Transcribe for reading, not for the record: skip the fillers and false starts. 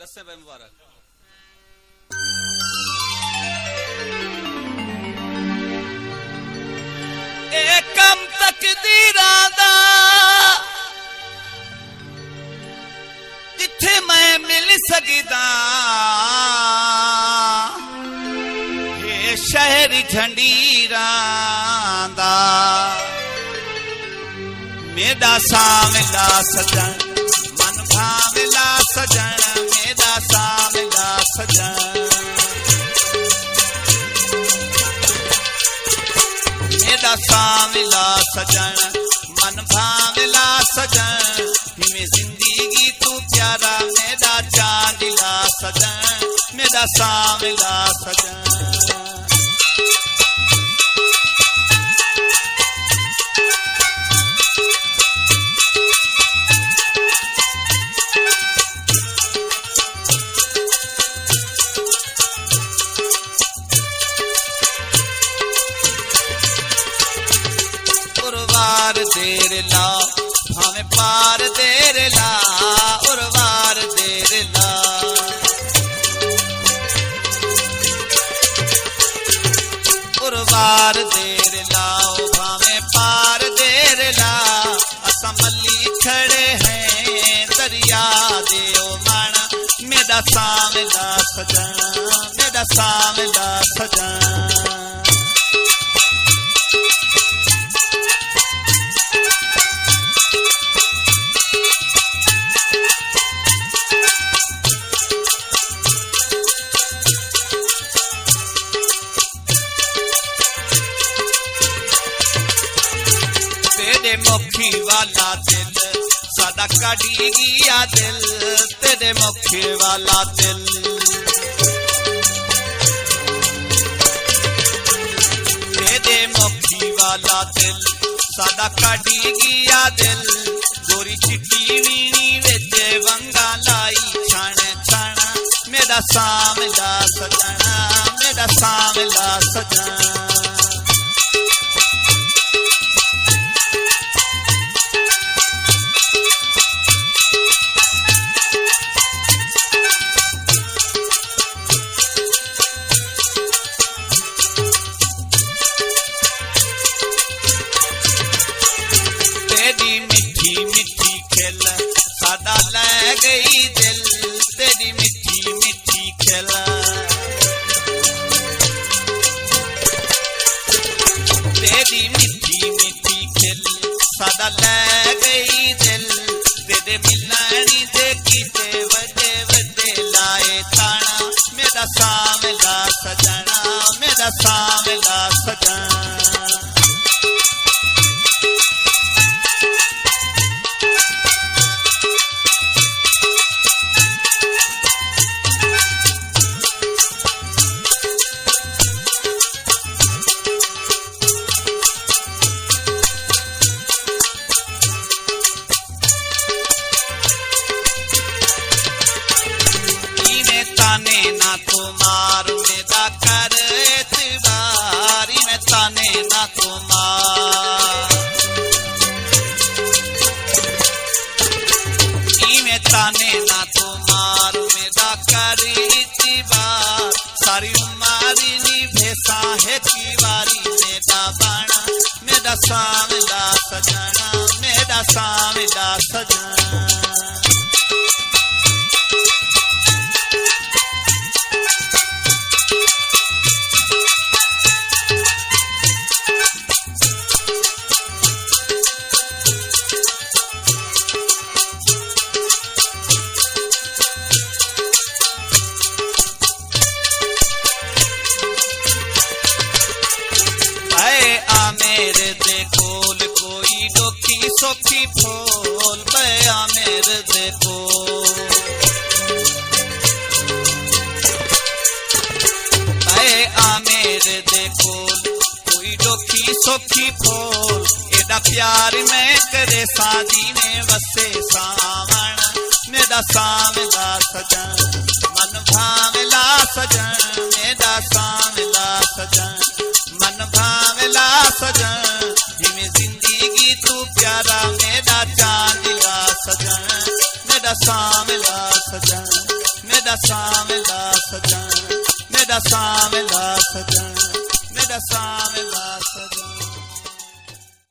दसे भाई मुबारक। कम तकदीरां दा जिथे मैं मिल सकदा हे शहर जहंधीरां दा मेदा सांवला सजन मन भावला सजन मेदा सांवला सजन मेरा सांवला सजन मन भावला सजन हिमें जिंदगी तू प्यारा मेरा चांदला सजन मेरा सांवला सजन। उर्वार देर ला भावे पार देर ला उर्वार देर ला उर्वार देर लाओ भावे पार देर ला असा मल्ली खड़े हैं दरिया देओ माना मेरा सांवला सजन मेरा सांवला सजन। तेरे मुखी वाला दिल सादा काटी गया दिल तेरे मुखी वाला दिल तेरे मुखी वाला दिल सादा काटी गया दिल गोरी चिट्टी वीणी विच वंगा लाई छाण छाण मेरा सांवला सजना मेरा सांवला सजना। तेरी मिठी मिठी खेल सादा ले गई दिल तेरी मिठी मिठी खेल तेरी मिठी मिठी खेल सादा ले गई दिल तेरे मिलनी दे कीते वड्डे वड्डे लाए ताना मेरा सांवला सजना मेरा सांवला सजना। ताने ना तुम्हार मेरा कर एतबारी में ताने ना तुम्हार में ताने ना तुम्हार मेरा कर एतबार सारी उम्र निभेसा है दीवारी मेरा बाणा मेरा सांवला सजना मेरा सांवला सजना। मेरे दे कोल कोई डोकी सोखी फोल बया मेरे दे कोल मेरे दे कोल कोई डोकी सोखी फोल एदा प्यार मैं करे सादी में वसे सावण मेरा सांवला सजन मन भावला सजन मेरा सांवला सजन मन भावला सजन जिमें जिंदगी तू प्यारा मेरा चांदला सजन मेरा सांवला सजन मेरा सांवला सजन, मेरा सांवला सजन, मेरा सांवला सजन।